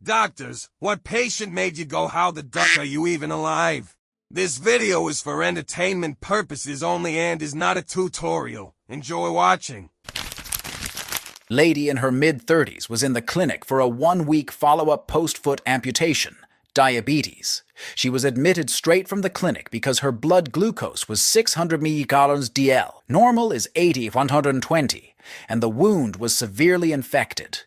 Doctors, what patient made you go how the duck are you even alive? This video is for entertainment purposes only and is not a tutorial. Enjoy watching. Lady in her mid-30s was in the clinic for a 1-week follow-up post-foot amputation, diabetes. She was admitted straight from the clinic because her blood glucose was 600 milligrams DL. Normal is 80/120, and the wound was severely infected.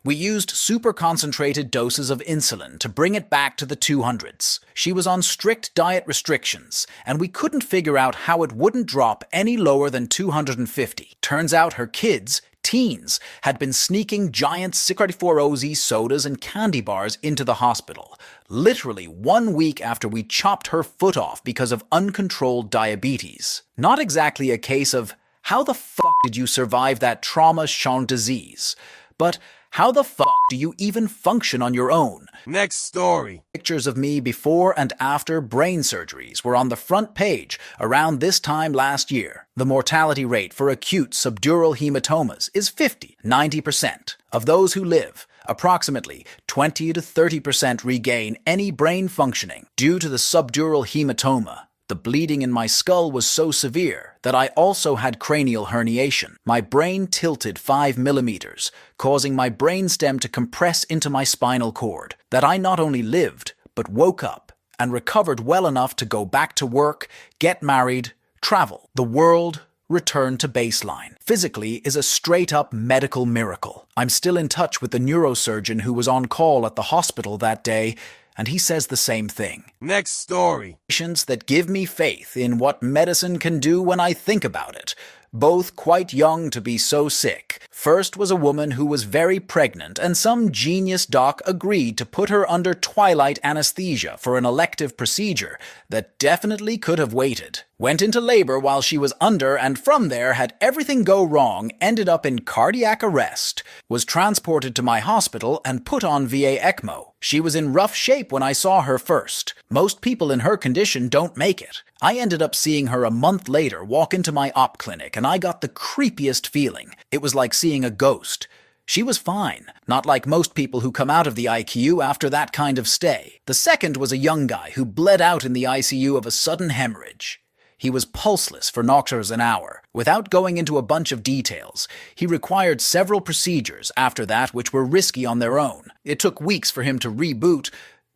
We used super concentrated doses of insulin to bring it back to the 200s. She was on strict diet restrictions, and we couldn't figure out how it wouldn't drop any lower than 250. Turns out her kids, teens, had been sneaking giant Sicariforozzi sodas and candy bars into the hospital, literally 1 week after we chopped her foot off because of uncontrolled diabetes. Not exactly a case of, how the fuck did you survive that trauma-shown disease? But how the fuck do you even function on your own? Next story. Pictures of me before and after brain surgeries were on the front page around this time last year. The mortality rate for acute subdural hematomas is 90%. Of those who live, approximately 20 to 30% regain any brain functioning due to the subdural hematoma. The bleeding in my skull was so severe that I also had cranial herniation. My brain tilted 5 millimeters, causing my brainstem to compress into my spinal cord. That I not only lived, but woke up and recovered well enough to go back to work, get married, travel. The world returned to baseline. Physically is a straight-up medical miracle. I'm still in touch with the neurosurgeon who was on call at the hospital that day, and he says the same thing. Next story. Patients that give me faith in what medicine can do when I think about it. Both quite young to be so sick. First was a woman who was very pregnant, and some genius doc agreed to put her under twilight anesthesia for an elective procedure that definitely could have waited. Went into labor while she was under, and from there had everything go wrong, ended up in cardiac arrest, was transported to my hospital and put on VA ECMO. She was in rough shape when I saw her first. Most people in her condition don't make it. I ended up seeing her a month later walk into my op clinic, and I got the creepiest feeling. It was like seeing a ghost. She was fine, not like most people who come out of the ICU after that kind of stay. The second was a young guy who bled out in the ICU of a sudden hemorrhage. He was pulseless for hours an hour. Without going into a bunch of details, he required several procedures after that which were risky on their own. It took weeks for him to reboot,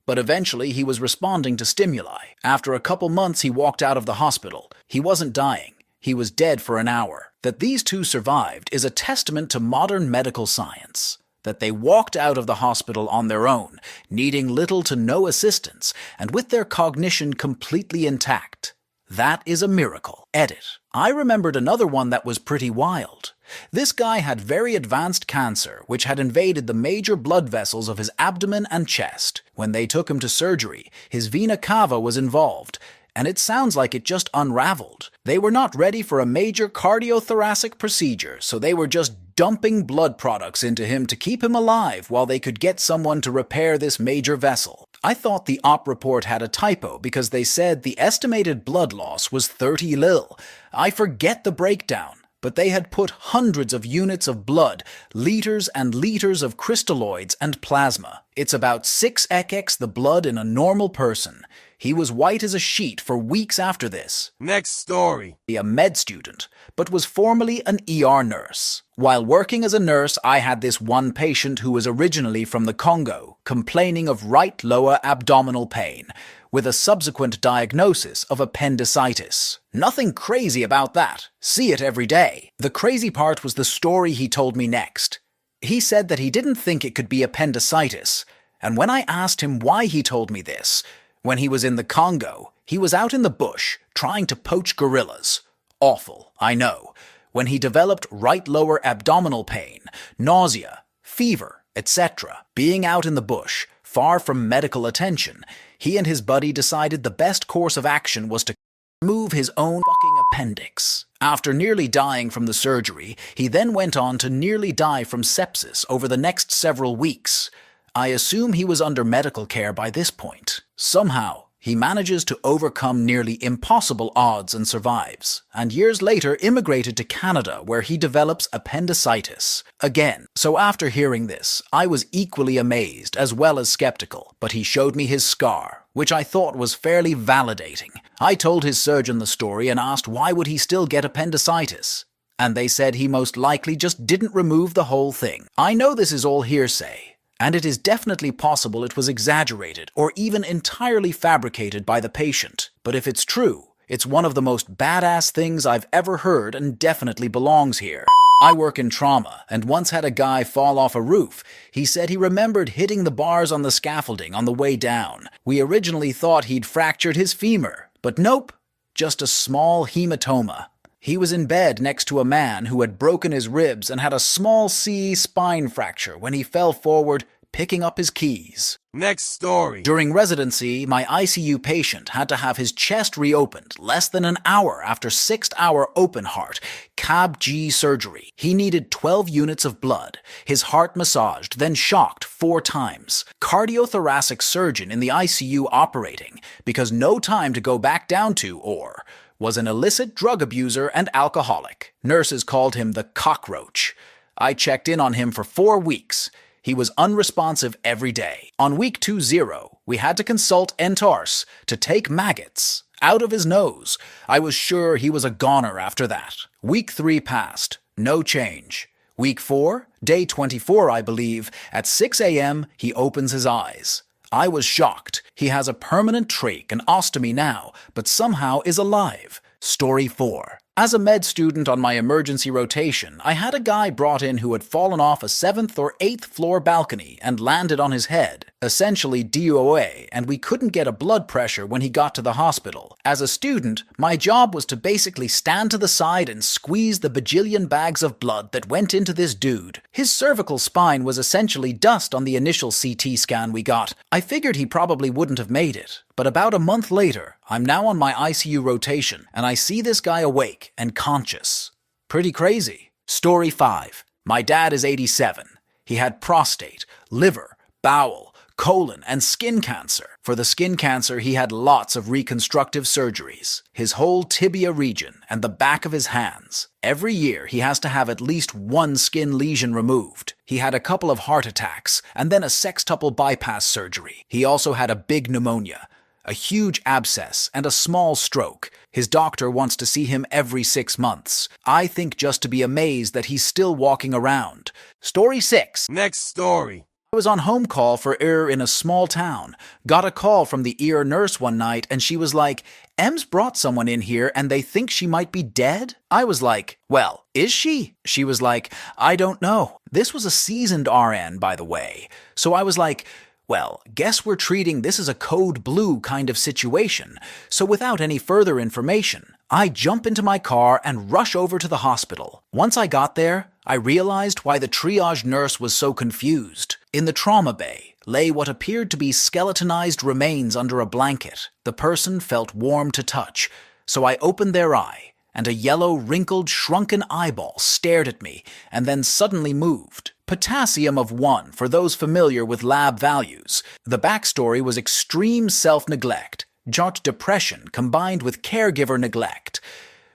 but eventually he was responding to stimuli. After a couple months he walked out of the hospital. He wasn't dying. He was dead for an hour. That these two survived is a testament to modern medical science. That they walked out of the hospital on their own, needing little to no assistance, and with their cognition completely intact. That is a miracle. Edit. I remembered another one that was pretty wild. This guy had very advanced cancer, which had invaded the major blood vessels of his abdomen and chest. When they took him to surgery, his vena cava was involved, and it sounds like it just unraveled. They were not ready for a major cardiothoracic procedure, so they were just dumping blood products into him to keep him alive while they could get someone to repair this major vessel. I thought the op report had a typo because they said the estimated blood loss was 30 lil. I forget the breakdown, but they had put hundreds of units of blood, liters and liters of crystalloids and plasma. It's about 6x the blood in a normal person. He was white as a sheet for weeks after this. Next story. A med student, but was formerly an ER nurse. While working as a nurse, I had this one patient who was originally from the Congo, complaining of right lower abdominal pain, with a subsequent diagnosis of appendicitis. Nothing crazy about that. See it every day. The crazy part was the story he told me next. He said that he didn't think it could be appendicitis, and when I asked him why he told me this, when he was in the Congo, he was out in the bush trying to poach gorillas. Awful, I know. When he developed right lower abdominal pain, nausea, fever, etc. Being out in the bush, far from medical attention, he and his buddy decided the best course of action was to remove his own fucking appendix. After nearly dying from the surgery, he then went on to nearly die from sepsis over the next several weeks. I assume he was under medical care by this point. Somehow, He manages to overcome nearly impossible odds and survives, and years later immigrated to Canada where he develops appendicitis. Again, so after hearing this, I was equally amazed as well as skeptical, but he showed me his scar, which I thought was fairly validating. I told his surgeon the story and asked why would he still get appendicitis, and they said he most likely just didn't remove the whole thing. I know this is all hearsay, and it is definitely possible it was exaggerated or even entirely fabricated by the patient. But if it's true, it's one of the most badass things I've ever heard and definitely belongs here. I work in trauma and once had a guy fall off a roof. He said he remembered hitting the bars on the scaffolding on the way down. We originally thought he'd fractured his femur, but nope, just a small hematoma. He was in bed next to a man who had broken his ribs and had a small C spine fracture when he fell forward, picking up his keys. Next story. During residency, my ICU patient had to have his chest reopened less than an hour after 6-hour open heart, CABG surgery. He needed 12 units of blood, his heart massaged, then shocked 4 times. Cardiothoracic surgeon in the ICU operating because no time to go back down to or was an illicit drug abuser and alcoholic. Nurses called him the cockroach. I checked in on him for 4 weeks. He was unresponsive every day. On week 20, we had to consult Dostors to take maggots out of his nose. I was sure he was a goner after that. Week 3 passed. No change. Week 4, day 24, I believe, at 6 a.m., he opens his eyes. I was shocked. He has a permanent trach and ostomy now, but somehow is alive. Story 4. As a med student on my emergency rotation, I had a guy brought in who had fallen off a 7th or 8th floor balcony and landed on his head, essentially DOA, and we couldn't get a blood pressure when he got to the hospital. As a student, my job was to basically stand to the side and squeeze the bajillion bags of blood that went into this dude. His cervical spine was essentially dust on the initial CT scan we got. I figured he probably wouldn't have made it. But about a month later, I'm now on my ICU rotation, and I see this guy awake and conscious. Pretty crazy. Story 5. My dad is 87. He had prostate, liver, bowel, colon, and skin cancer. For the skin cancer, he had lots of reconstructive surgeries. His whole tibia region and the back of his hands. Every year, he has to have at least 1 skin lesion removed. He had a couple of heart attacks and then a sextuple bypass surgery. He also had a big pneumonia, a huge abscess, and a small stroke. His doctor wants to see him every 6 months. I think just to be amazed that he's still walking around. Story 6. Next story. I was on home call for ER in a small town. Got a call from the ER nurse one night and she was like, "Em's brought someone in here and they think she might be dead?" I was like, "Well, is she?" She was like, "I don't know." This was a seasoned RN, by the way. So I was like, "Well, guess we're treating this as a code blue kind of situation." So without any further information, I jump into my car and rush over to the hospital. Once I got there, I realized why the triage nurse was so confused. In the trauma bay lay what appeared to be skeletonized remains under a blanket. The person felt warm to touch, so I opened their eye, and a yellow, wrinkled, shrunken eyeball stared at me and then suddenly moved. Potassium of 1 for those familiar with lab values. The backstory was extreme self-neglect, jot depression combined with caregiver neglect.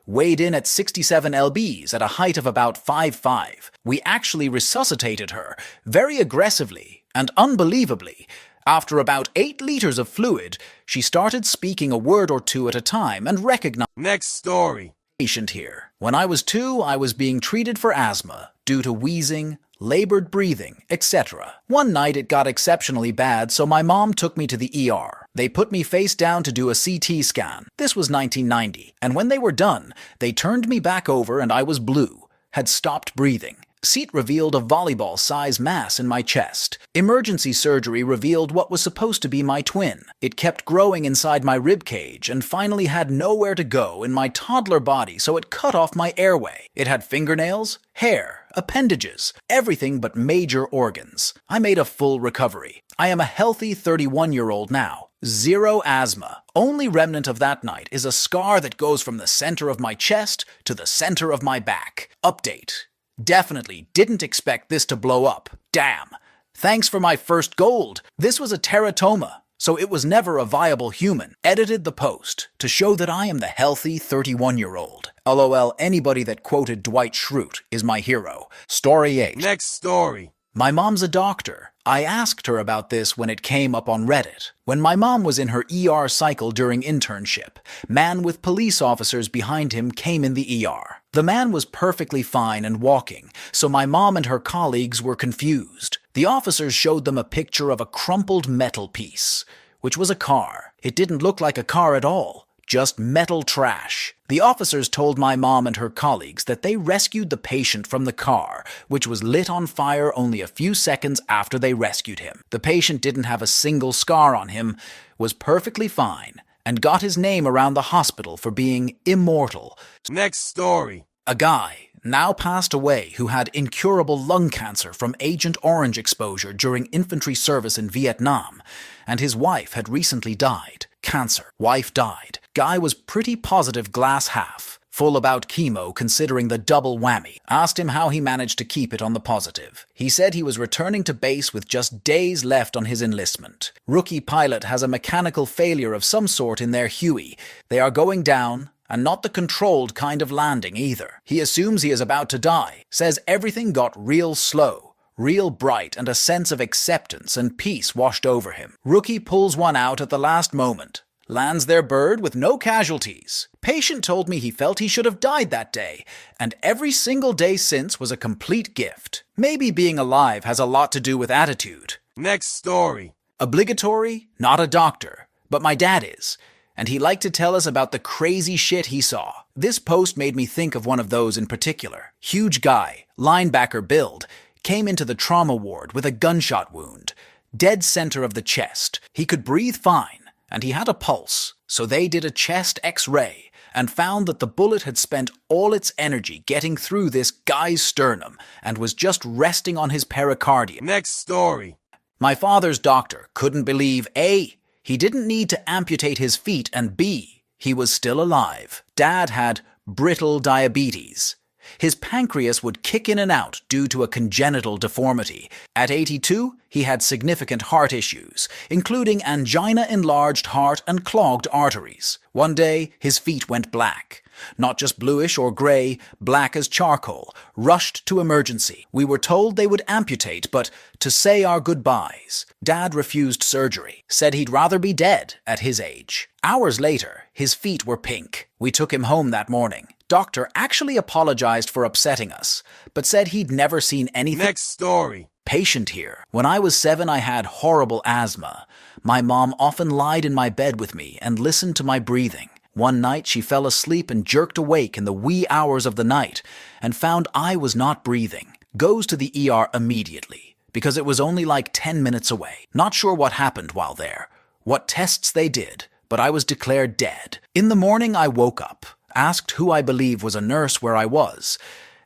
Weighed in at 67 lbs at a height of about 5'5". We actually resuscitated her, very aggressively and unbelievably. After about 8 liters of fluid, she started speaking a word or 2 at a time and recognized Next story. patient here. When I was 2, I was being treated for asthma due to wheezing, labored breathing, etc. One night it got exceptionally bad, so my mom took me to the ER. They put me face down to do a CT scan. This was 1990, and when they were done, they turned me back over and I was blue, had stopped breathing. CT revealed a volleyball-size mass in my chest. Emergency surgery revealed what was supposed to be my twin. It kept growing inside my rib cage and finally had nowhere to go in my toddler body, so it cut off my airway. It had fingernails, hair, appendages, everything but major organs. I made a full recovery. I am a healthy 31-year-old now. 0 asthma. Only remnant of that night is a scar that goes from the center of my chest to the center of my back. Update. Definitely didn't expect this to blow up. Damn. Thanks for my first gold. This was a teratoma, so it was never a viable human. Edited the post to show that I am the healthy 31-year-old. LOL, anybody that quoted Dwight Schrute is my hero. Story 8. Next story. My mom's a doctor. I asked her about this when it came up on Reddit. When my mom was in her ER cycle during internship, man with police officers behind him came in the ER. The man was perfectly fine and walking, so my mom and her colleagues were confused. The officers showed them a picture of a crumpled metal piece, which was a car. It didn't look like a car at all, just metal trash. The officers told my mom and her colleagues that they rescued the patient from the car, which was lit on fire only a few seconds after they rescued him. The patient didn't have a single scar on him, was perfectly fine, and got his name around the hospital for being immortal. Next story. A guy now passed away who had incurable lung cancer from Agent Orange exposure during infantry service in Vietnam, and his wife had recently died. Cancer. Wife died. Guy was pretty positive glass half, full about chemo considering the double whammy. Asked him how he managed to keep it on the positive. He said he was returning to base with just days left on his enlistment. Rookie pilot has a mechanical failure of some sort in their Huey. They are going down, and not the controlled kind of landing either. He assumes he is about to die. Says everything got real slow, real bright, and a sense of acceptance and peace washed over him. Rookie pulls one out at the last moment. Lands their bird with no casualties. Patient told me he felt he should have died that day, and every single day since was a complete gift. Maybe being alive has a lot to do with attitude. Next story. Obligatory? Not a doctor, but my dad is, and he liked to tell us about the crazy shit he saw. This post made me think of one of those in particular. Huge guy, linebacker build, came into the trauma ward with a gunshot wound, dead center of the chest. He could breathe fine, and he had a pulse, so they did a chest X-ray and found that the bullet had spent all its energy getting through this guy's sternum and was just resting on his pericardium. Next story. My father's doctor couldn't believe A, he didn't need to amputate his feet, and B, he was still alive. Dad had brittle diabetes. His pancreas would kick in and out due to a congenital deformity. At 82, he had significant heart issues, including angina, enlarged heart, and clogged arteries. One day, his feet went black. Not just bluish or gray, black as charcoal. Rushed to emergency. We were told they would amputate, but to say our goodbyes. Dad refused surgery. Said he'd rather be dead at his age. Hours later, his feet were pink. We took him home that morning. Doctor actually apologized for upsetting us, but said he'd never seen anything. Next story. Patient here. When I was 7, I had horrible asthma. My mom often lied in my bed with me and listened to my breathing. One night, she fell asleep and jerked awake in the wee hours of the night and found I was not breathing. Goes to the ER immediately, because it was only like 10 minutes away. Not sure what happened while there, what tests they did, but I was declared dead. In the morning, I woke up, asked who I believe was a nurse where I was,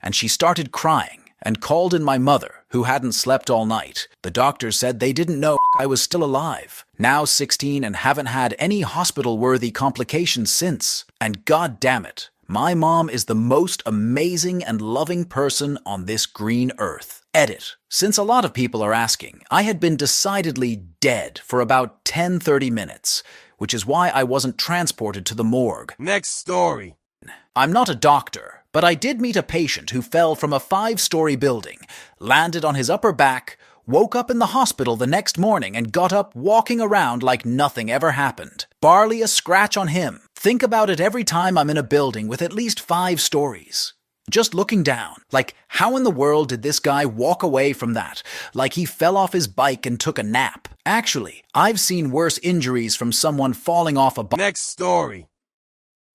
and she started crying and called in my mother, who hadn't slept all night. The doctors said they didn't know I was still alive. Now 16 and haven't had any hospital-worthy complications since. And god damn it, my mom is the most amazing and loving person on this green earth. Edit. Since a lot of people are asking, I had been decidedly dead for about 10-30 minutes, which is why I wasn't transported to the morgue. Next story. I'm not a doctor, but I did meet a patient who fell from a 5-story building, landed on his upper back, woke up in the hospital the next morning and got up walking around like nothing ever happened. Barely a scratch on him. Think about it every time I'm in a building with at least 5 stories. Just looking down, like how in the world did this guy walk away from that? Like he fell off his bike and took a nap. Actually, I've seen worse injuries from someone falling off a bike. Next story.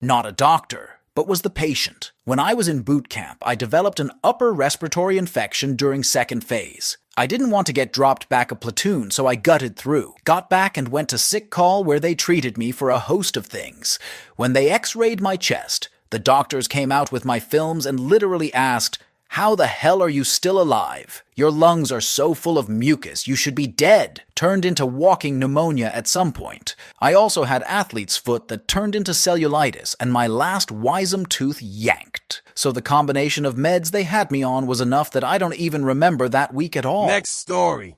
Not a doctor, but was the patient. When I was in boot camp, I developed an upper respiratory infection during second phase. I didn't want to get dropped back a platoon, so I gutted through. Got back and went to sick call where they treated me for a host of things. When they x-rayed my chest, the doctors came out with my films and literally asked, "How the hell are you still alive? Your lungs are so full of mucus, you should be dead." Turned into walking pneumonia at some point. I also had athlete's foot that turned into cellulitis and my last wisdom tooth yanked. So the combination of meds they had me on was enough that I don't even remember that week at all. Next story.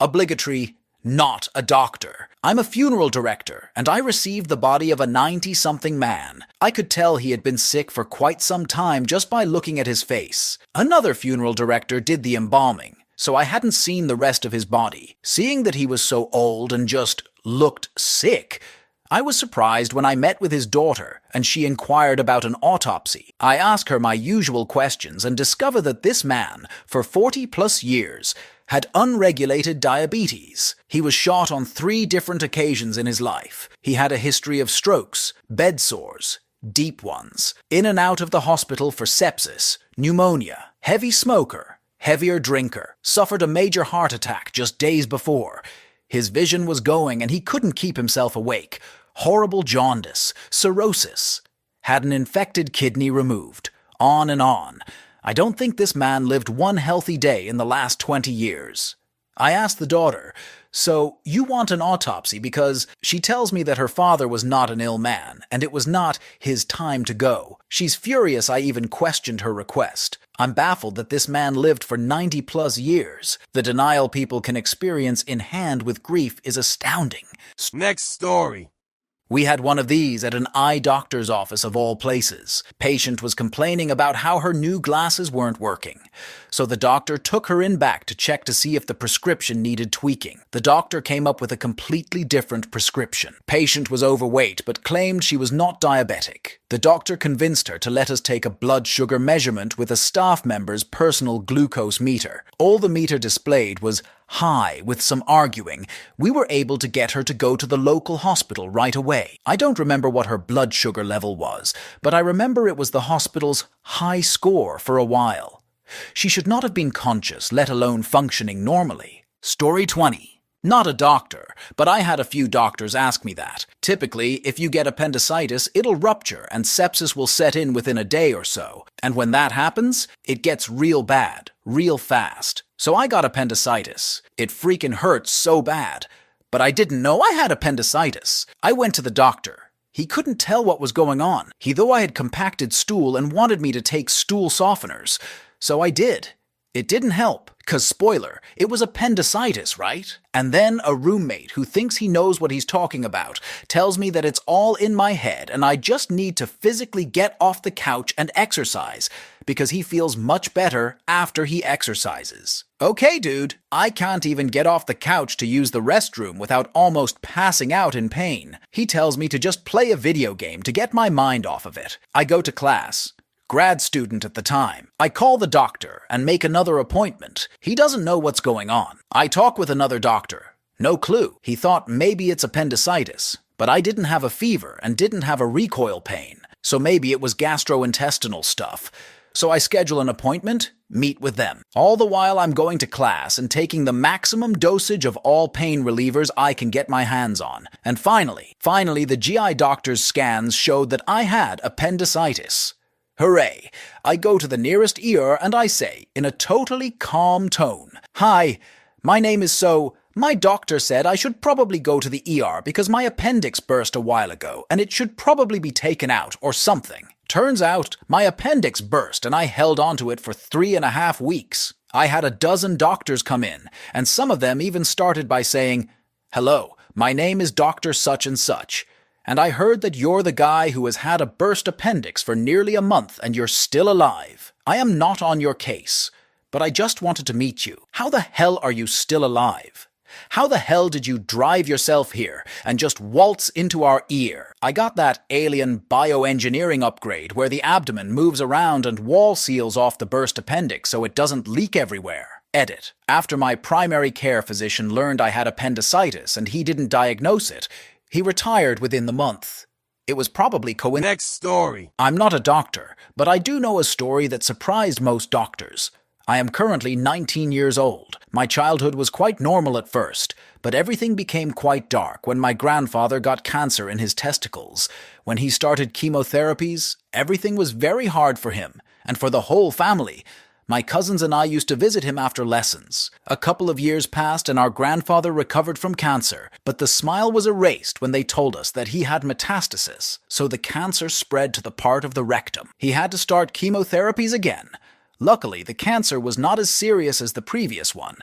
Obligatory, not a doctor. I'm a funeral director, and I received the body of a 90-something man. I could tell he had been sick for quite some time just by looking at his face. Another funeral director did the embalming, so I hadn't seen the rest of his body. Seeing that he was so old and just looked sick, I was surprised when I met with his daughter and she inquired about an autopsy. I asked her my usual questions and discovered that this man, for 40+ years, had unregulated diabetes. He was shot on 3 different occasions in his life. He had a history of strokes, bed sores, deep ones, in and out of the hospital for sepsis, pneumonia, heavy smoker, heavier drinker, suffered a major heart attack just days before. His vision was going and he couldn't keep himself awake. Horrible jaundice, cirrhosis, had an infected kidney removed. On and on. I don't think this man lived one healthy day in the last 20 years. I asked the daughter, "So you want an autopsy because she tells me that her father was not an ill man and it was not his time to go." She's furious I even questioned her request. I'm baffled that this man lived for 90+ years. The denial people can experience in hand with grief is astounding. Next story. We had one of these at an eye doctor's office of all places. Patient was complaining about how her new glasses weren't working. So the doctor took her in back to check to see if the prescription needed tweaking. The doctor came up with a completely different prescription. Patient was overweight but claimed she was not diabetic. The doctor convinced her to let us take a blood sugar measurement with a staff member's personal glucose meter. All the meter displayed was high. With some arguing, we were able to get her to go to the local hospital right away. I don't remember what her blood sugar level was, but I remember it was the hospital's high score for a while. She should not have been conscious, let alone functioning normally. Story 20. Not a doctor, but I had a few doctors ask me that. Typically, if you get appendicitis, it'll rupture and sepsis will set in within a day or so. And when that happens, it gets real bad, real fast. So I got appendicitis. It freaking hurts so bad. But I didn't know I had appendicitis. I went to the doctor. He couldn't tell what was going on. He thought I had compacted stool and wanted me to take stool softeners. So I did. It didn't help, 'cause spoiler, it was appendicitis, right? And then a roommate who thinks he knows what he's talking about tells me that it's all in my head and I just need to physically get off the couch and exercise, because he feels much better after he exercises. Okay, dude, I can't even get off the couch to use the restroom without almost passing out in pain. He tells me to just play a video game to get my mind off of it. I go to class. Grad student at the time. I call the doctor and make another appointment. He doesn't know what's going on. I talk with another doctor. No clue. He thought maybe it's appendicitis, but I didn't have a fever and didn't have a recoil pain, so maybe it was gastrointestinal stuff. So I schedule an appointment, meet with them. All the while I'm going to class and taking the maximum dosage of all pain relievers I can get my hands on. And finally, the GI doctor's scans showed that I had appendicitis. Hooray! I go to the nearest ER and I say, in a totally calm tone, "Hi, my name is so. My doctor said I should probably go to the ER because my appendix burst a while ago and it should probably be taken out or something." Turns out my appendix burst and I held onto it for 3.5 weeks. I had a dozen doctors come in, and some of them even started by saying, "Hello, my name is Dr. Such and Such. And I heard that you're the guy who has had a burst appendix for nearly a month and you're still alive. I am not on your case, but I just wanted to meet you. How the hell are you still alive? How the hell did you drive yourself here and just waltz into our ear?" I got that alien bioengineering upgrade where the abdomen moves around and wall seals off the burst appendix so it doesn't leak everywhere. Edit. After my primary care physician learned I had appendicitis and he didn't diagnose it, he retired within the month. It was probably coincidence. Next story. I'm not a doctor, but I do know a story that surprised most doctors. I am currently 19 years old. My childhood was quite normal at first, but everything became quite dark when my grandfather got cancer in his testicles. When he started chemotherapies, everything was very hard for him, and for the whole family. My cousins and I used to visit him after lessons. A couple of years passed and our grandfather recovered from cancer, but the smile was erased when they told us that he had metastasis, so the cancer spread to the part of the rectum. He had to start chemotherapies again. Luckily, the cancer was not as serious as the previous one,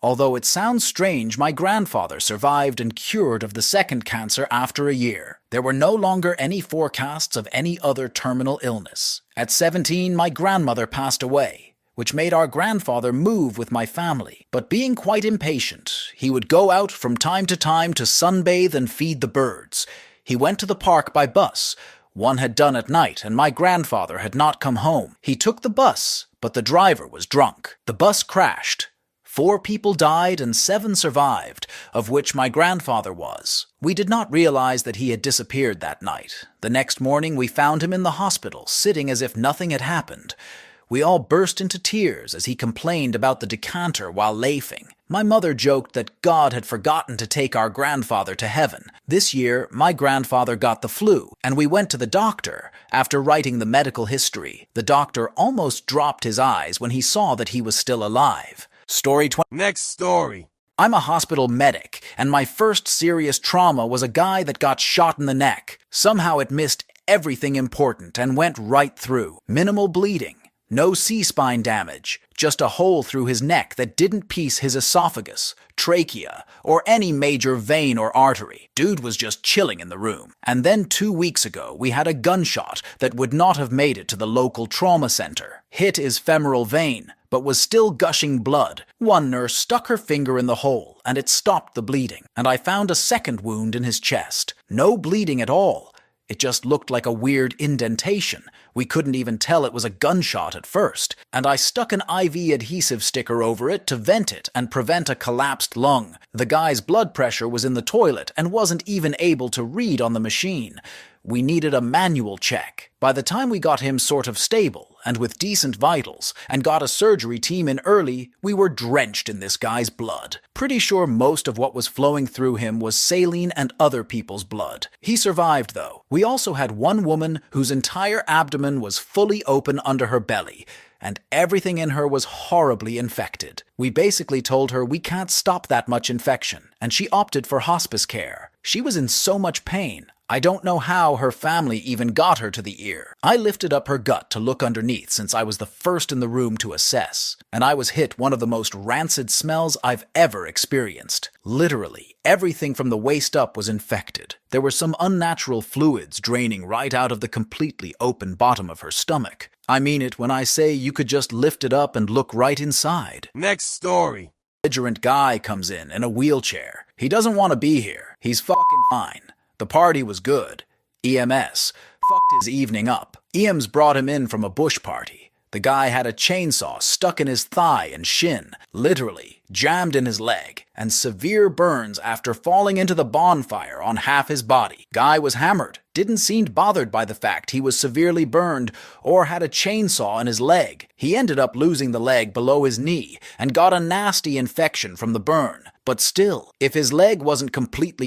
Although it sounds strange, my grandfather survived and cured of the second cancer after a year. There were no longer any forecasts of any other terminal illness. At 17, my grandmother passed away, which made our grandfather move with my family. But being quite impatient, he would go out from time to sunbathe and feed the birds. He went to the park by bus. One had done at night, and my grandfather had not come home. He took the bus, but the driver was drunk. The bus crashed. 4 people died and 7 survived, of which my grandfather was. We did not realize that he had disappeared that night. The next morning we found him in the hospital, sitting as if nothing had happened. We all burst into tears as he complained about the decanter while laughing. My mother joked that God had forgotten to take our grandfather to heaven. This year, my grandfather got the flu, and we went to the doctor. After writing the medical history, the doctor almost dropped his eyes when he saw that he was still alive. Story 20. Next story. I'm a hospital medic, and my first serious trauma was a guy that got shot in the neck. Somehow it missed everything important and went right through. Minimal bleeding. No C-spine damage, just a hole through his neck that didn't piece his esophagus, trachea, or any major vein or artery. Dude was just chilling in the room. And then 2 weeks ago, we had a gunshot that would not have made it to the local trauma center. Hit his femoral vein, but was still gushing blood. One nurse stuck her finger in the hole, and it stopped the bleeding. And I found a second wound in his chest. No bleeding at all. It just looked like a weird indentation. We couldn't even tell it was a gunshot at first. And I stuck an IV adhesive sticker over it to vent it and prevent a collapsed lung. The guy's blood pressure was in the toilet and wasn't even able to read on the machine. We needed a manual check. By the time we got him sort of stable and with decent vitals and got a surgery team in early, we were drenched in this guy's blood. Pretty sure most of what was flowing through him was saline and other people's blood. He survived, though. We also had one woman whose entire abdomen was fully open under her belly, and everything in her was horribly infected. We basically told her we can't stop that much infection, and she opted for hospice care. She was in so much pain. I don't know how her family even got her to the ear. I lifted up her gut to look underneath since I was the first in the room to assess, and I was hit one of the most rancid smells I've ever experienced. Literally, everything from the waist up was infected. There were some unnatural fluids draining right out of the completely open bottom of her stomach. I mean it when I say you could just lift it up and look right inside. Next story. Belligerent guy comes in a wheelchair. He doesn't want to be here. He's fucking fine. The party was good. EMS fucked his evening up. EMS brought him in from a bush party. The guy had a chainsaw stuck in his thigh and shin, literally jammed in his leg, and severe burns after falling into the bonfire on half his body. Guy was hammered, didn't seem bothered by the fact he was severely burned or had a chainsaw in his leg. He ended up losing the leg below his knee and got a nasty infection from the burn. But still, if his leg wasn't completely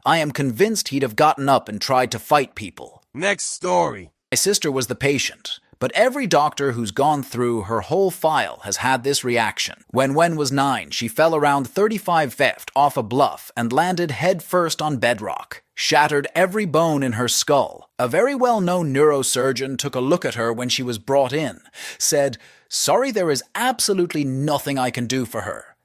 I am convinced he'd have gotten up and tried to fight people. Next story. My sister was the patient, but every doctor who's gone through her whole file has had this reaction. When Wen was 9, she fell around 35 feet off a bluff and landed head first on bedrock. Shattered every bone in her skull. A very well-known neurosurgeon took a look at her when she was brought in, said, "Sorry, there is absolutely nothing I can do for her.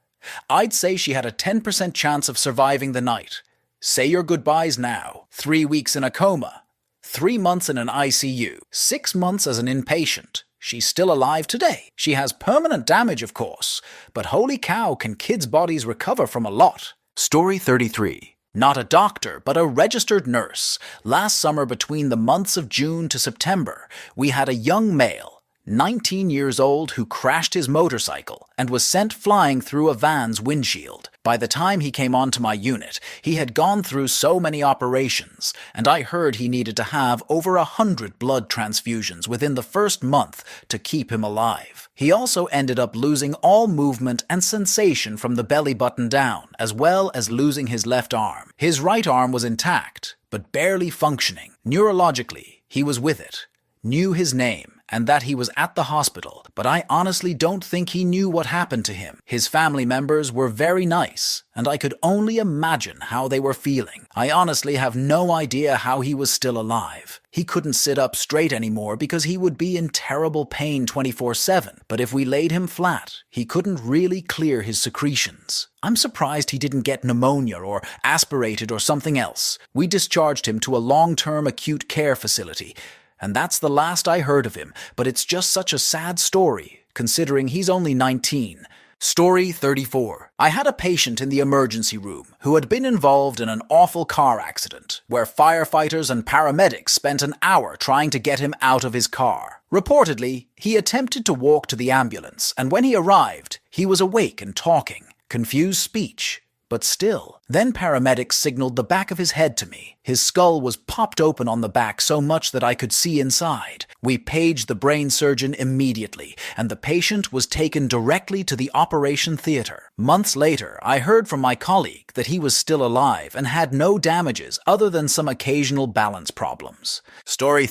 I'd say she had a 10% chance of surviving the night. Say your goodbyes now. 3 weeks in a coma. 3 months in an ICU. 6 months as an inpatient. She's still alive today. She has permanent damage, of course, but holy cow, can kids' bodies recover from a lot." Story 33. Not a doctor, but a registered nurse. Last summer, between the months of June to September, we had a young male, 19 years old, who crashed his motorcycle and was sent flying through a van's windshield. By the time he came onto my unit, he had gone through so many operations, and I heard he needed to have over 100 blood transfusions within the first month to keep him alive. He also ended up losing all movement and sensation from the belly button down, as well as losing his left arm. His right arm was intact, but barely functioning. Neurologically, he was with it. Knew his name, and that he was at the hospital, but I honestly don't think he knew what happened to him. His family members were very nice, and I could only imagine how they were feeling. I honestly have no idea how he was still alive. He couldn't sit up straight anymore because he would be in terrible pain 24/7, but if we laid him flat, he couldn't really clear his secretions. I'm surprised he didn't get pneumonia or aspirated or something else. We discharged him to a long-term acute care facility, and that's the last I heard of him, but it's just such a sad story, considering he's only 19. Story 34. I had a patient in the emergency room who had been involved in an awful car accident where firefighters and paramedics spent an hour trying to get him out of his car. Reportedly, he attempted to walk to the ambulance, and when he arrived, he was awake and talking. Confused speech, but still. Then paramedics signaled the back of his head to me. His skull was popped open on the back so much that I could see inside. We paged the brain surgeon immediately, and the patient was taken directly to the operation theater. Months later, I heard from my colleague that he was still alive and had no damages other than some occasional balance problems.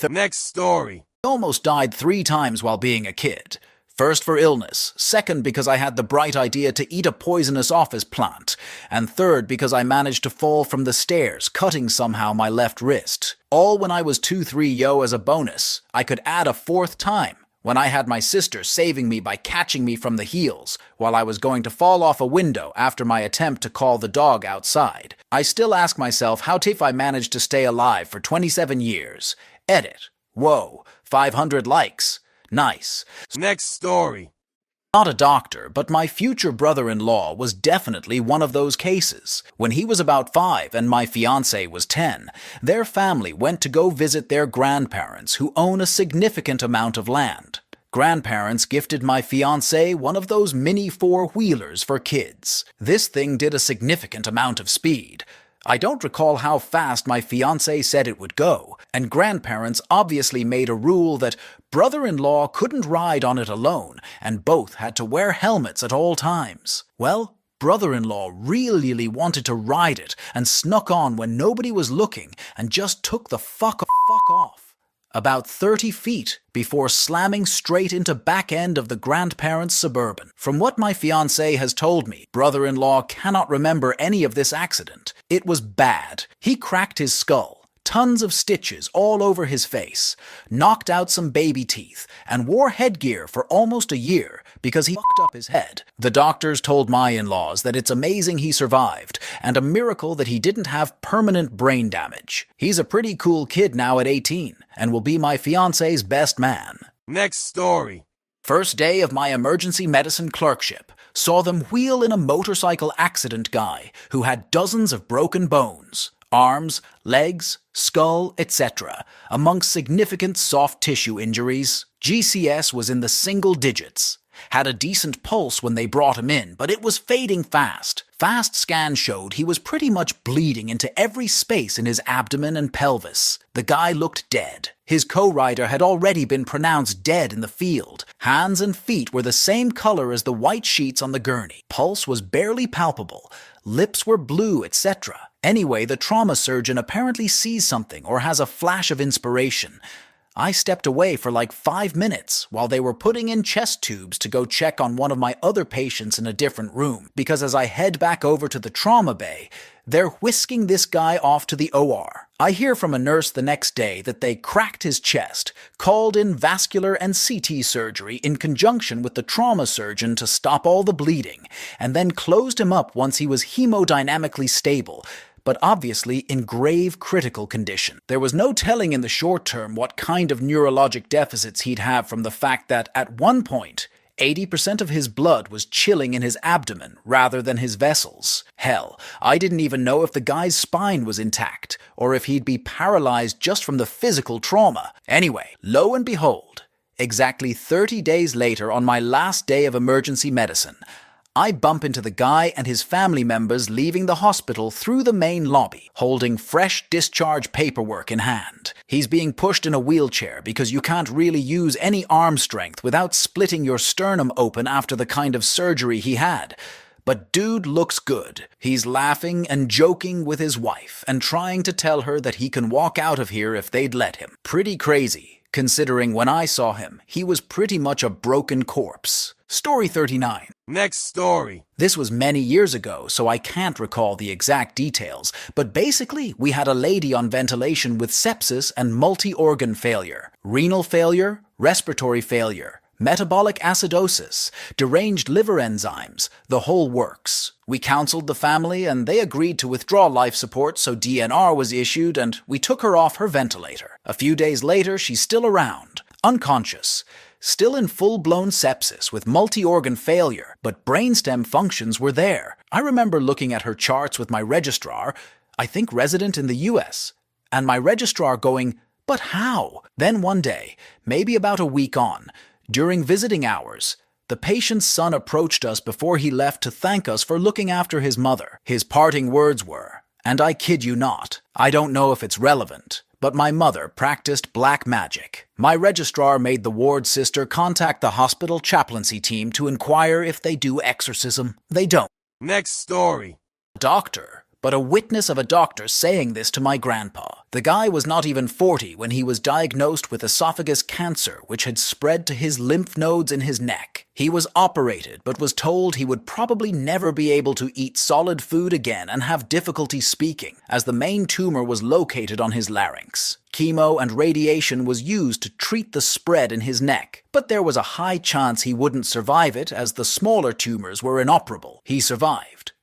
Next story. I almost died 3 times while being a kid. First for illness, second because I had the bright idea to eat a poisonous office plant, and third because I managed to fall from the stairs, cutting somehow my left wrist. All when I was 2-3 as a bonus. I could add a 4th time, when I had my sister saving me by catching me from the heels, while I was going to fall off a window after my attempt to call the dog outside. I still ask myself how I managed to stay alive for 27 years. Edit. Whoa, 500 likes. Nice. Next story. Not a doctor, but my future brother-in-law was definitely one of those cases. When he was about 5 and my fiancée was 10, their family went to go visit their grandparents who own a significant amount of land. Grandparents gifted my fiancée one of those mini 4-wheelers for kids. This thing did a significant amount of speed. I don't recall how fast my fiancé said it would go, and grandparents obviously made a rule that brother-in-law couldn't ride on it alone, and both had to wear helmets at all times. Well, brother-in-law really wanted to ride it and snuck on when nobody was looking and just took the fuck off. About 30 feet before slamming straight into back end of the grandparents' Suburban. From what my fiancé has told me, brother-in-law cannot remember any of this accident. It was bad. He cracked his skull, tons of stitches all over his face, knocked out some baby teeth, and wore headgear for almost a year because he fucked up his head. The doctors told my in-laws that it's amazing he survived, and a miracle that he didn't have permanent brain damage. He's a pretty cool kid now at 18, and will be my fiancé's best man. Next story. First day of my emergency medicine clerkship, saw them wheel in a motorcycle accident guy who had dozens of broken bones. Arms, legs, skull, etc., amongst significant soft tissue injuries. GCS was in the single digits. Had a decent pulse when they brought him in, but it was fading fast. Fast scan showed he was pretty much bleeding into every space in his abdomen and pelvis. The guy looked dead. His co-rider had already been pronounced dead in the field. Hands and feet were the same color as the white sheets on the gurney. Pulse was barely palpable. Lips were blue, etc. Anyway, the trauma surgeon apparently sees something or has a flash of inspiration. I stepped away for like 5 minutes while they were putting in chest tubes to go check on one of my other patients in a different room, because as I head back over to the trauma bay, they're whisking this guy off to the OR. I hear from a nurse the next day that they cracked his chest, called in vascular and CT surgery in conjunction with the trauma surgeon to stop all the bleeding, and then closed him up once he was hemodynamically stable, but obviously in grave critical condition. There was no telling in the short term what kind of neurologic deficits he'd have from the fact that at one point, 80% of his blood was chilling in his abdomen rather than his vessels. Hell, I didn't even know if the guy's spine was intact, or if he'd be paralyzed just from the physical trauma. Anyway, lo and behold, exactly 30 days later on my last day of emergency medicine, I bump into the guy and his family members leaving the hospital through the main lobby, holding fresh discharge paperwork in hand. He's being pushed in a wheelchair because you can't really use any arm strength without splitting your sternum open after the kind of surgery he had. But dude looks good. He's laughing and joking with his wife and trying to tell her that he can walk out of here if they'd let him. Pretty crazy, considering when I saw him, he was pretty much a broken corpse. Story 39. Next story. This was many years ago, so I can't recall the exact details, but basically we had a lady on ventilation with sepsis and multi-organ failure, renal failure, respiratory failure, metabolic acidosis, deranged liver enzymes, the whole works. We counseled the family and they agreed to withdraw life support, so DNR was issued and we took her off her ventilator. A few days later, she's still around, unconscious, still in full-blown sepsis with multi-organ failure, but brainstem functions were there. I remember looking at her charts with my registrar, I think resident in the US, and my registrar going, "But how?" Then one day, maybe about a week on, during visiting hours, the patient's son approached us before he left to thank us for looking after his mother. His parting words were, and I kid you not, I don't know if it's relevant, but my mother practiced black magic. My registrar made the ward sister contact the hospital chaplaincy team to inquire if they do exorcism. They don't. Next story. Doctor, but a witness of a doctor saying this to my grandpa. The guy was not even 40 when he was diagnosed with esophagus cancer, which had spread to his lymph nodes in his neck. He was operated, but was told he would probably never be able to eat solid food again and have difficulty speaking, as the main tumor was located on his larynx. Chemo and radiation was used to treat the spread in his neck, but there was a high chance he wouldn't survive it as the smaller tumors were inoperable. He survived.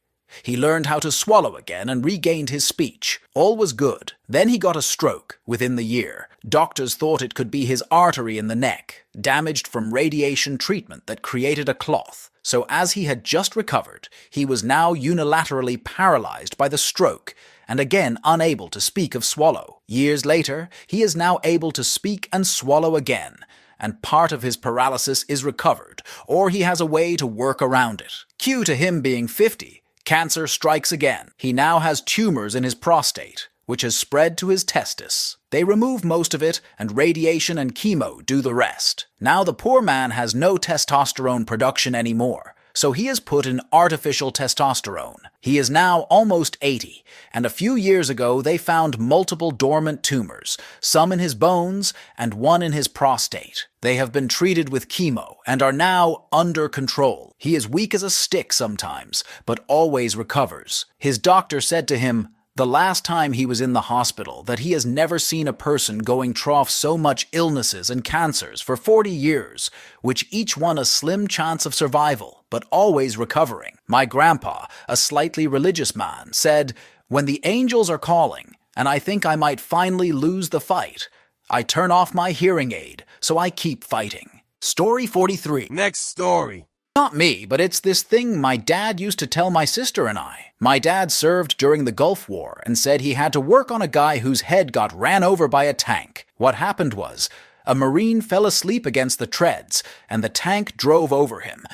He learned how to swallow again and regained his speech. All was good. Then he got a stroke within the year. Doctors thought it could be his artery in the neck, damaged from radiation treatment that created a cloth. So as he had just recovered, he was now unilaterally paralyzed by the stroke and again unable to speak of swallow. Years later, he is now able to speak and swallow again, and part of his paralysis is recovered, or he has a way to work around it. Cue to him being 50. Cancer strikes again. He now has tumors in his prostate, which has spread to his testis. They remove most of it, and radiation and chemo do the rest. Now the poor man has no testosterone production anymore, so he is put in artificial testosterone. He is now almost 80, and a few years ago they found multiple dormant tumors, some in his bones and one in his prostate. They have been treated with chemo and are now under control. He is weak as a stick sometimes, but always recovers. His doctor said to him, the last time he was in the hospital, that he has never seen a person going trough so much illnesses and cancers for 40 years, which each one a slim chance of survival, but always recovering. My grandpa, a slightly religious man, said, when the angels are calling, and I think I might finally lose the fight, I turn off my hearing aid, so I keep fighting. Story 43. Next story. Not me, but it's this thing my dad used to tell my sister and I. My dad served during the Gulf War and said he had to work on a guy whose head got ran over by a tank. What happened was, a Marine fell asleep against the treads, and the tank drove over him.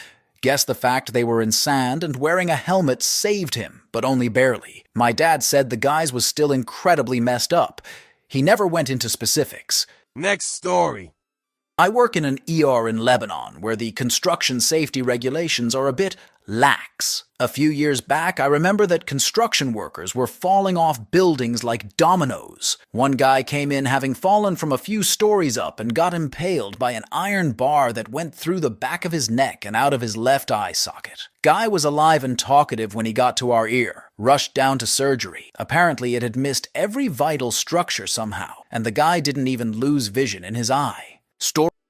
Guess the fact they were in sand and wearing a helmet saved him, but only barely. My dad said the guy was still incredibly messed up. He never went into specifics. Next story. I work in an ER in Lebanon where the construction safety regulations are a bit lax. A few years back, I remember that construction workers were falling off buildings like dominoes. One guy came in having fallen from a few stories up and got impaled by an iron bar that went through the back of his neck and out of his left eye socket. Guy was alive and talkative when he got to our ear. Rushed down to surgery. Apparently it had missed every vital structure somehow, and the guy didn't even lose vision in his eye.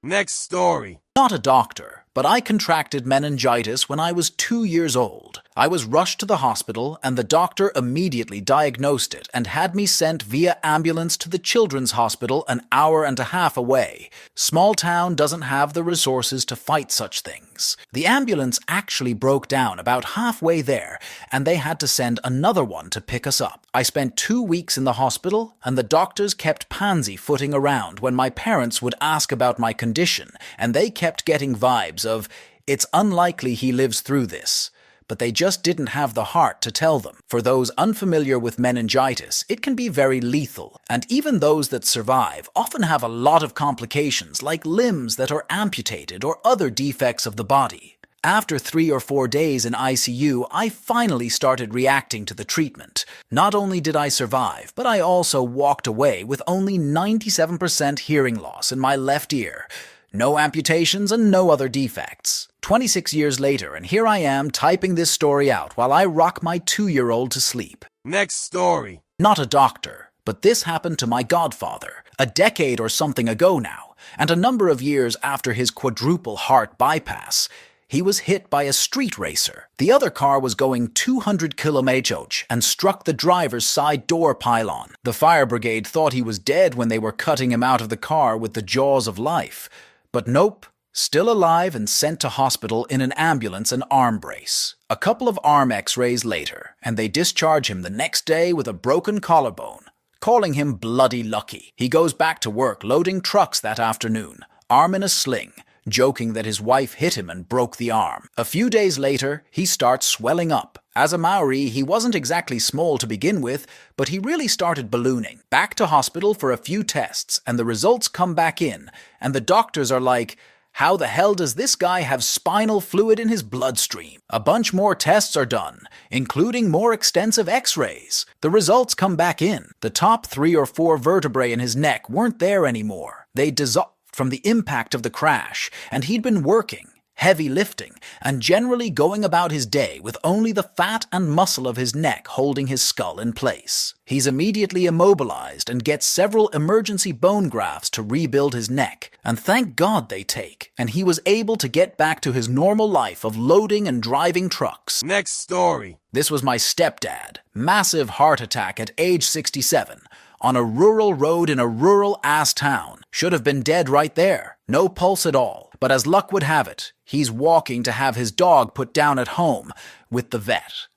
Next story. Not a doctor, but I contracted meningitis when I was 2 years old. I was rushed to the hospital, and the doctor immediately diagnosed it and had me sent via ambulance to the children's hospital an hour and a half away. Small town doesn't have the resources to fight such things. The ambulance actually broke down about halfway there, and they had to send another one to pick us up. I spent 2 weeks in the hospital, and the doctors kept pansy-footing around when my parents would ask about my condition, and they kept getting vibes of, it's unlikely he lives through this. But they just didn't have the heart to tell them. For those unfamiliar with meningitis, it can be very lethal, and even those that survive often have a lot of complications like limbs that are amputated or other defects of the body. After 3 or 4 days in ICU, I finally started reacting to the treatment. Not only did I survive, but I also walked away with only 97% hearing loss in my left ear. No amputations and no other defects. 26 years later, and here I am typing this story out while I rock my 2-year-old to sleep. Next story. Not a doctor, but this happened to my godfather, a decade or something ago now, and a number of years after his quadruple heart bypass. He was hit by a street racer. The other car was going 200 km/h and struck the driver's side door pylon. The fire brigade thought he was dead when they were cutting him out of the car with the jaws of life. But nope, still alive and sent to hospital in an ambulance and arm brace. A couple of arm x-rays later, and they discharge him the next day with a broken collarbone, calling him bloody lucky. He goes back to work loading trucks that afternoon, arm in a sling, joking that his wife hit him and broke the arm. A few days later, he starts swelling up. As a Maori, he wasn't exactly small to begin with, but he really started ballooning. Back to hospital for a few tests, and the results come back in, and the doctors are like, how the hell does this guy have spinal fluid in his bloodstream? A bunch more tests are done, including more extensive x-rays. The results come back in. The top 3 or 4 vertebrae in his neck weren't there anymore. They dissolved from the impact of the crash, and he'd been working, heavy lifting, and generally going about his day with only the fat and muscle of his neck holding his skull in place. He's immediately immobilized and gets several emergency bone grafts to rebuild his neck, and thank God they take, and he was able to get back to his normal life of loading and driving trucks. Next story. This was my stepdad. Massive heart attack at age 67. On a rural road in a rural-ass town. Should have been dead right there. No pulse at all. But as luck would have it, he's walking to have his dog put down at home with the vet.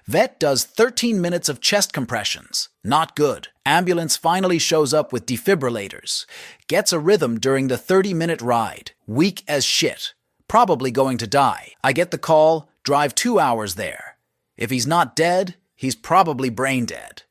Vet does 13 minutes of chest compressions. Not good. Ambulance finally shows up with defibrillators. Gets a rhythm during the 30-minute ride. Weak as shit. Probably going to die. I get the call, drive 2 hours there. If he's not dead, he's probably brain dead.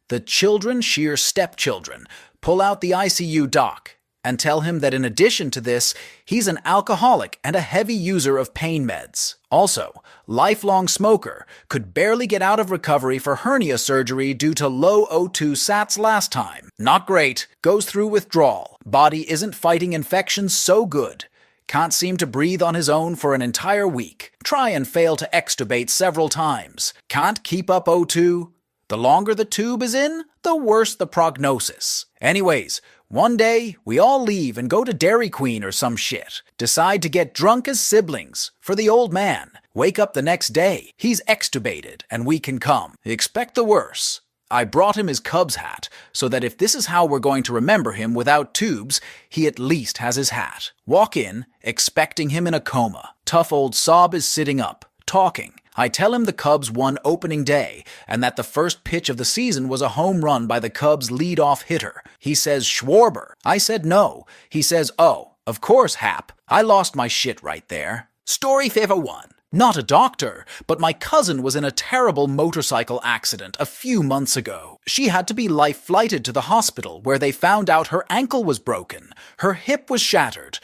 The children, sheer stepchildren, pull out the ICU doc and tell him that in addition to this, he's an alcoholic and a heavy user of pain meds. Also, lifelong smoker, could barely get out of recovery for hernia surgery due to low O2 sats last time. Not great, goes through withdrawal, body isn't fighting infections so good. Can't seem to breathe on his own for an entire week. Try and fail to extubate several times. Can't keep up O2. The longer the tube is in, the worse the prognosis. Anyways, one day, we all leave and go to Dairy Queen or some shit. Decide to get drunk as siblings for the old man. Wake up the next day, he's extubated and we can come. Expect the worst. I brought him his Cubs hat, so that if this is how we're going to remember him without tubes, he at least has his hat. Walk in, expecting him in a coma. Tough old Sob is sitting up, talking. I tell him the Cubs won opening day, and that the first pitch of the season was a home run by the Cubs' leadoff hitter. He says, Schwarber. I said no. He says, oh, of course, Hap. I lost my shit right there. Story 51. Not a doctor, but my cousin was in a terrible motorcycle accident a few months ago. She had to be life-flighted to the hospital, where they found out her ankle was broken. Her hip was shattered.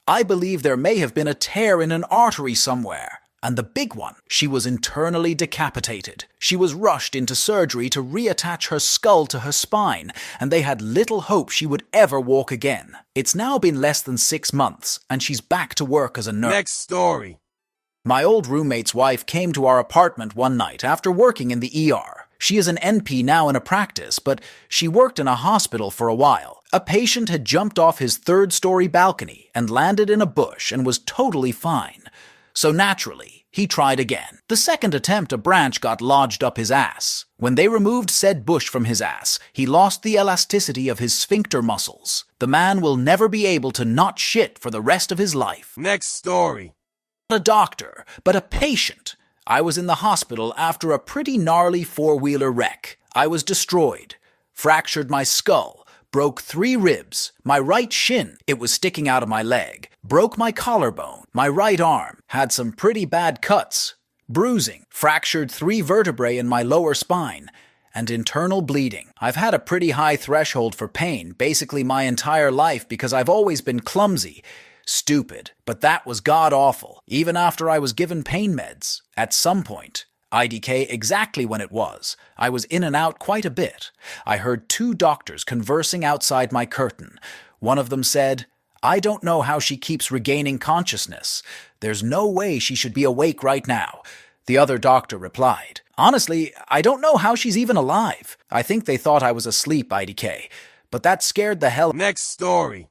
I believe there may have been a tear in an artery somewhere. And the big one, she was internally decapitated. She was rushed into surgery to reattach her skull to her spine, and they had little hope she would ever walk again. It's now been less than 6 months, and she's back to work as a nurse. Next story. My old roommate's wife came to our apartment one night after working in the ER. She is an NP now in a practice, but she worked in a hospital for a while. A patient had jumped off his 3rd-story balcony and landed in a bush and was totally fine. So naturally, he tried again. The second attempt, a branch got lodged up his ass. When they removed said bush from his ass, he lost the elasticity of his sphincter muscles. The man will never be able to not shit for the rest of his life. Next story. Not a doctor, but a patient. I was in the hospital after a pretty gnarly 4-wheeler wreck. I was destroyed. Fractured my skull. Broke 3 ribs, my right shin, it was sticking out of my leg, broke my collarbone, my right arm, had some pretty bad cuts, bruising, fractured 3 vertebrae in my lower spine, and internal bleeding. I've had a pretty high threshold for pain basically my entire life because I've always been clumsy, Stupid, but that was god-awful, even after I was given pain meds. At some point, IDK exactly when it was, I was in and out quite a bit. I heard two doctors conversing outside my curtain. One of them said, "I don't know how she keeps regaining consciousness. There's no way she should be awake right now." The other doctor replied, "Honestly, I don't know how she's even alive. I think they thought I was asleep, IDK. But that scared the hell." Next story.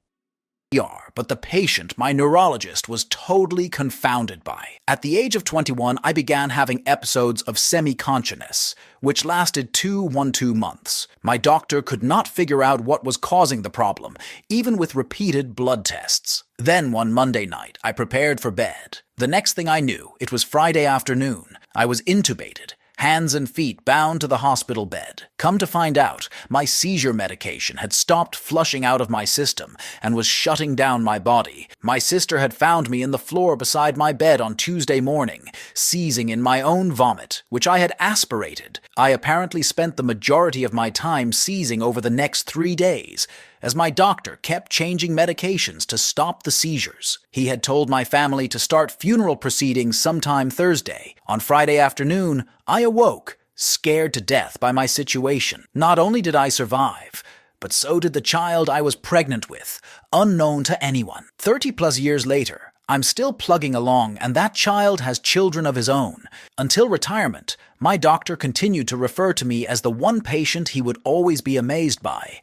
But the patient my neurologist was totally confounded by. At the age of 21, I began having episodes of semi-consciousness, which lasted 2 months. My doctor could not figure out what was causing the problem, even with repeated blood tests. Then one Monday night, I prepared for bed. The next thing I knew, it was Friday afternoon. I was intubated, hands and feet bound to the hospital bed. Come to find out, my seizure medication had stopped flushing out of my system and was shutting down my body. My sister had found me in the floor beside my bed on Tuesday morning, seizing in my own vomit, which I had aspirated. I apparently spent the majority of my time seizing over the next 3 days, as my doctor kept changing medications to stop the seizures. He had told my family to start funeral proceedings sometime Thursday. On Friday afternoon, I awoke, scared to death by my situation. Not only did I survive, but so did the child I was pregnant with, unknown to anyone. 30+ years later, I'm still plugging along, and that child has children of his own. Until retirement, my doctor continued to refer to me as the one patient he would always be amazed by.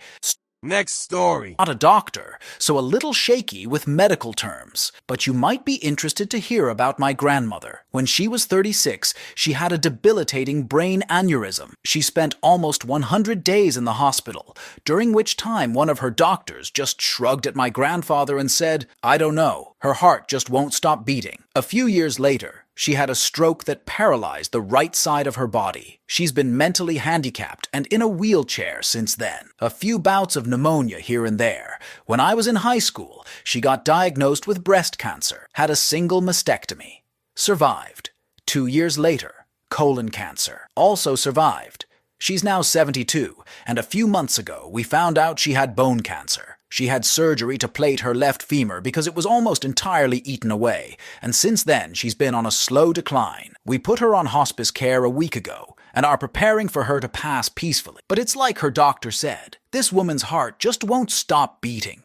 Next story. Not a doctor, so a little shaky with medical terms. But you might be interested to hear about my grandmother. When she was 36, she had a debilitating brain aneurysm. She spent almost 100 days in the hospital, during which time one of her doctors just shrugged at my grandfather and said, "I don't know, her heart just won't stop beating." A few years later, she had a stroke that paralyzed the right side of her body. She's been mentally handicapped and in a wheelchair since then. A few bouts of pneumonia here and there. When I was in high school, she got diagnosed with breast cancer, had a single mastectomy. Survived. 2 years later, colon cancer. Also survived. She's now 72, and a few months ago we found out she had bone cancer. She had surgery to plate her left femur because it was almost entirely eaten away, and since then she's been on a slow decline. We put her on hospice care a week ago and are preparing for her to pass peacefully. But it's like her doctor said, this woman's heart just won't stop beating.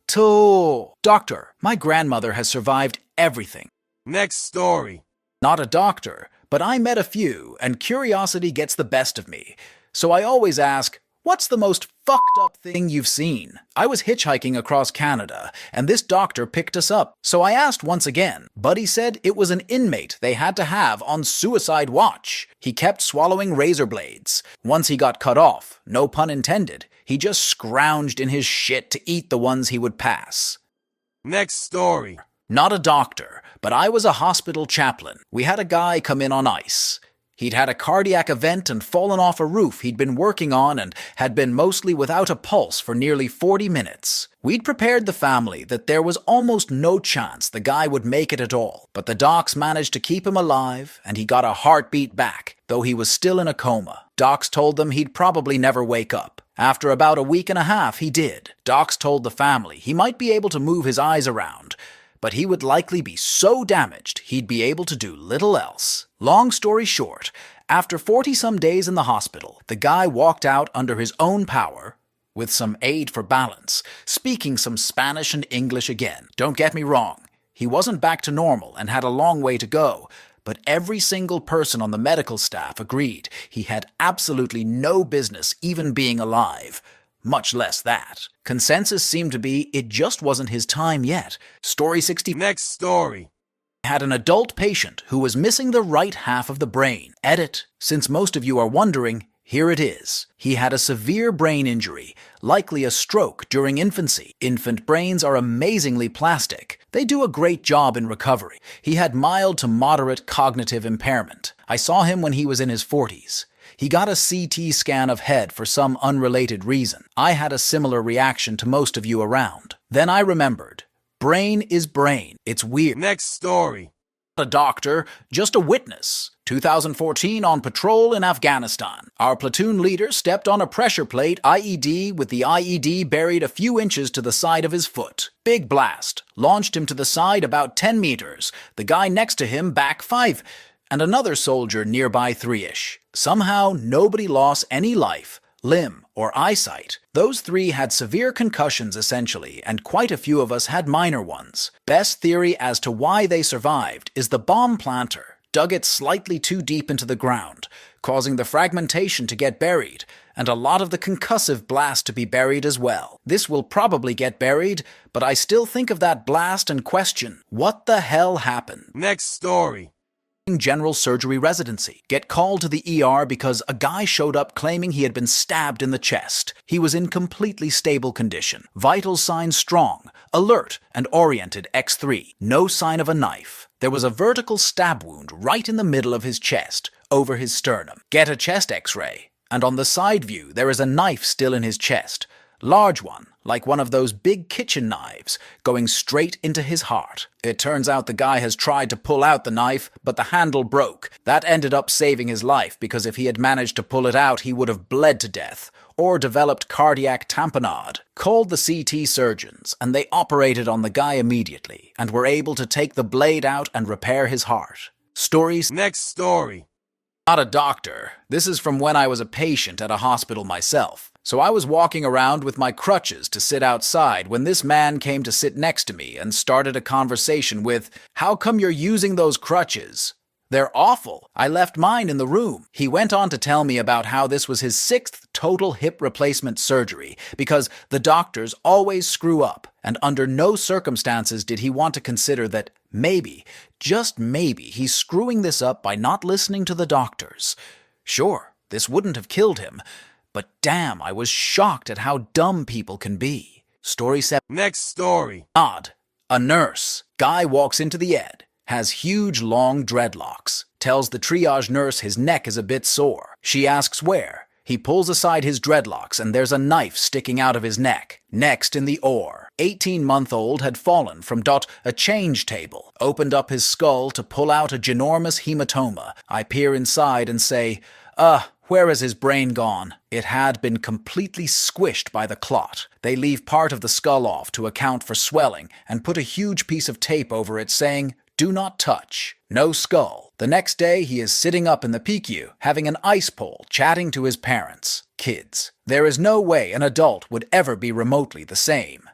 Doctor, my grandmother has survived everything. Next story. Not a doctor, but I met a few, and curiosity gets the best of me. So I always ask, what's the most fucked up thing you've seen? I was hitchhiking across Canada, and this doctor picked us up. So I asked once again. Buddy said it was an inmate they had to have on suicide watch. He kept swallowing razor blades. Once he got cut off, no pun intended, he just scrounged in his shit to eat the ones he would pass. Next story. Not a doctor, but I was a hospital chaplain. We had a guy come in on ice. He'd had a cardiac event and fallen off a roof he'd been working on and had been mostly without a pulse for nearly 40 minutes. We'd prepared the family that there was almost no chance the guy would make it at all, but the docs managed to keep him alive and he got a heartbeat back, though he was still in a coma. Docs told them he'd probably never wake up. After about a week and a half, he did. Docs told the family he might be able to move his eyes around, but he would likely be so damaged he'd be able to do little else. Long story short, after 40-some days in the hospital, the guy walked out under his own power, with some aid for balance, speaking some Spanish and English again. Don't get me wrong, he wasn't back to normal and had a long way to go, but every single person on the medical staff agreed he had absolutely no business even being alive. Much less that. Consensus seemed to be it just wasn't his time yet. Story 60. Next story. Had an adult patient who was missing the right half of the brain. Edit. Since most of you are wondering, here it is. He had a severe brain injury, likely a stroke during infancy. Infant brains are amazingly plastic. They do a great job in recovery. He had mild to moderate cognitive impairment. I saw him when he was in his 40s. He got a CT scan of head for some unrelated reason. I had a similar reaction to most of you around. Then I remembered. Brain is brain. It's weird. Next story. A doctor, just a witness. 2014 on patrol in Afghanistan. Our platoon leader stepped on a pressure plate IED with the IED buried a few inches to the side of his foot. Big blast. Launched him to the side about 10 meters. The guy next to him back 5. And another soldier nearby 3-ish. Somehow nobody lost any life, limb, or eyesight. Those 3 had severe concussions essentially, and quite a few of us had minor ones. Best theory as to why they survived is the bomb planter dug it slightly too deep into the ground, causing the fragmentation to get buried, and a lot of the concussive blast to be buried as well. This will probably get buried, but I still think of that blast and question, what the hell happened? Next story. General surgery residency. Get called to the ER because a guy showed up claiming he had been stabbed in the chest. He was in completely stable condition. Vital signs strong, alert, and oriented X3. No sign of a knife. There was a vertical stab wound right in the middle of his chest, over his sternum. Get a chest X-ray. And on the side view, there is a knife still in his chest. Large one, like one of those big kitchen knives, going straight into his heart. It turns out the guy has tried to pull out the knife, but the handle broke. That ended up saving his life, because if he had managed to pull it out, he would have bled to death, or developed cardiac tamponade. Called the CT surgeons, and they operated on the guy immediately, and were able to take the blade out and repair his heart. Stories. Next story. Not a doctor. This is from when I was a patient at a hospital myself. So I was walking around with my crutches to sit outside when this man came to sit next to me and started a conversation with, "How come you're using those crutches? They're awful. I left mine in the room." He went on to tell me about how this was his 6th total hip replacement surgery because the doctors always screw up, and under no circumstances did he want to consider that maybe, just maybe, he's screwing this up by not listening to the doctors. Sure, this wouldn't have killed him, but damn, I was shocked at how dumb people can be. Story 7. Next story. Odd. A nurse. Guy walks into the ED. Has huge long dreadlocks. Tells the triage nurse his neck is a bit sore. She asks where. He pulls aside his dreadlocks and there's a knife sticking out of his neck. Next in the OR. 18-month-old had fallen from a change table. Opened up his skull to pull out a ginormous hematoma. I peer inside and say, where is his brain gone? It had been completely squished by the clot. They leave part of the skull off to account for swelling and put a huge piece of tape over it saying, "Do not touch." No skull. The next day he is sitting up in the PICU, having an ice pole, chatting to his parents. Kids. There is no way an adult would ever be remotely the same.